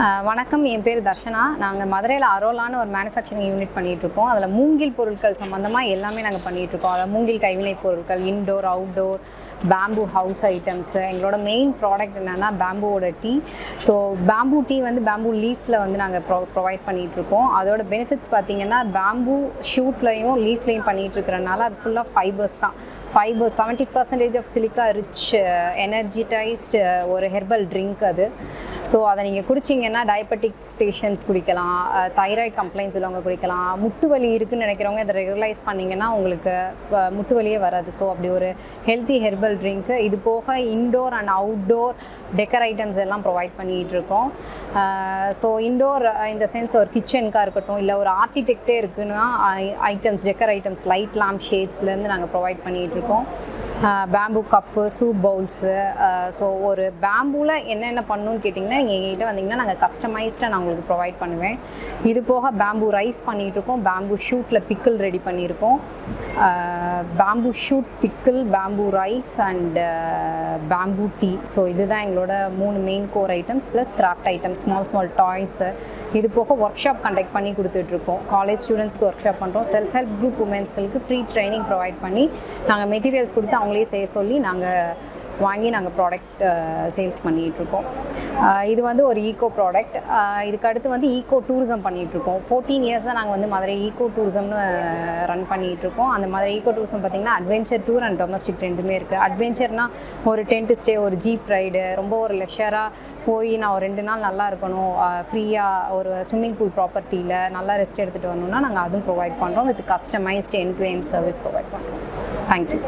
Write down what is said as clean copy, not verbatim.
வணக்கம், என் பேர் தர்ஷனா. நாங்கள் மதுரையில் அரோலான்னு ஒரு மேனுஃபேக்சரிங் யூனிட் பண்ணிகிட்ருக்கோம். அதில் மூங்கில் பொருட்கள் சம்மந்தமாக எல்லாமே நாங்கள் பண்ணிகிட்ருக்கோம். அதில் மூங்கில் கைவினைப் பொருட்கள், indoor, outdoor, bamboo house items. எங்களோட மெயின் ப்ராடக்ட் என்னென்னா பேம்பூவோட டீ. ஸோ பேம்பூ டீ வந்து பேம்பூ லீஃபில் வந்து நாங்கள் ப்ரொவைட் பண்ணிகிட்ருக்கோம். அதோட பெனிஃபிட்ஸ் பார்த்திங்கன்னா பேம்பூ ஷூட்லையும் லீஃப்லையும் பண்ணிகிட்ருக்கிறனால அது ஃபுல்லாக ஃபைபர்ஸ் தான். 70% ஆஃப் சிலிக்கா ரிச் எனர்ஜிடைஸ்டு ஒரு ஹெர்பல் ட்ரிங்க் அது. ஸோ அதை நீங்கள் குடிச்சிங்கன்னா டயபெட்டிக்ஸ் பேஷண்ட்ஸ் குடிக்கலாம், தைராய்டு கம்ப்ளைண்ட்ஸ் உள்ளவங்க குடிக்கலாம், முட்டு வலி இருக்குதுன்னு நினைக்கிறவங்க இதை ரெகுலரைஸ் பண்ணிங்கன்னா உங்களுக்கு முட்டு வலியே வராது. ஸோ அப்படி ஒரு ஹெல்த்தி ஹெர்பல் ட்ரிங்க்கு. இது போக indoor and outdoor decker items எல்லாம் ப்ரொவைட் பண்ணிகிட்டு இருக்கோம். ஸோ இன்டோர் இந்த சென்ஸ் ஒரு கிச்சனுக்காக இருக்கட்டும், இல்லை ஒரு ஆர்கிடெக்டே இருக்குன்னா items, decor items, light lamp ஷேட்ஸ்லேருந்து நாங்கள் ப்ரொவைட் பண்ணிகிட்டு இருக்கோம். Bamboo cup, soup bowls. So ஒரு பேம்பூவில் என்னென்ன பண்ணணுன்னு கேட்டிங்கன்னா நீங்கள் எங்ககிட்ட வந்தீங்கன்னா நாங்கள் கஸ்டமைஸ்டாக நான் உங்களுக்கு ப்ரொவைட் பண்ணுவேன். இது போக பேம்பூ ரைஸ் பண்ணிகிட்ருக்கோம், பேம்பூ ஷூட்டில் பிக்கிள் ரெடி பண்ணியிருக்கோம். Bamboo shoot pickle, bamboo rice and bamboo tea. So இதுதான் எங்களோட 3 main core items plus craft items, small toys. இது போக ஒர்க் ஷாப் கண்டக்ட் பண்ணி கொடுத்துட்ருக்கோம். காலேஜ் ஸ்டூடெண்ட்ஸ்க்கு ஒர்க் ஷாப் பண்ணுறோம். செல்ஃப் ஹெல்ப் குரூப் உமன்ஸ்களுக்கு ஃப்ரீ ட்ரைனிங் ப்ரொவைட் பண்ணி நாங்கள் மெட்டீரியல்ஸ் கொடுத்து அவங்களே செய்ய சொல்லி நாங்கள் வாங்கி நாங்கள் ப்ராடக்ட் சேல்ஸ் பண்ணிகிட்ருக்கோம். இது வந்து ஒரு ஈகோ ப்ராடக்ட். இதுக்கு அடுத்து வந்து ஈகோ டூரிசம் பண்ணிகிட்ருக்கோம். 14 இயர்ஸாக நாங்கள் வந்து மதுரை ஈகோ டூரிசம்னு ரன் பண்ணிகிட்ருக்கோம். அந்த மாதிரி ஈகோ டூரிசம் பார்த்திங்கன்னா அட்வென்ச்சர் டூர் அண்ட் டொமஸ்டிக் ரெண்டுமே இருக்குது. அட்வென்ச்சர்னால் ஒரு டென்ட் ஸ்டே, ஒரு ஜீப் ரைடு, ரொம்ப ஒரு லெஷராக போய் நான் ஒரு 2 நாள் நல்லா இருக்கணும், ஃப்ரீயாக ஒரு ஸ்விம்மிங் பூல் ப்ராப்பர்ட்டியில் நல்லா ரெஸ்ட் எடுத்துகிட்டு வரணுன்னா நாங்கள் அதுவும் ப்ரொவைட் பண்ணுறோம். With customised end to end service provide பண்ணுறோம். தேங்க்யூ.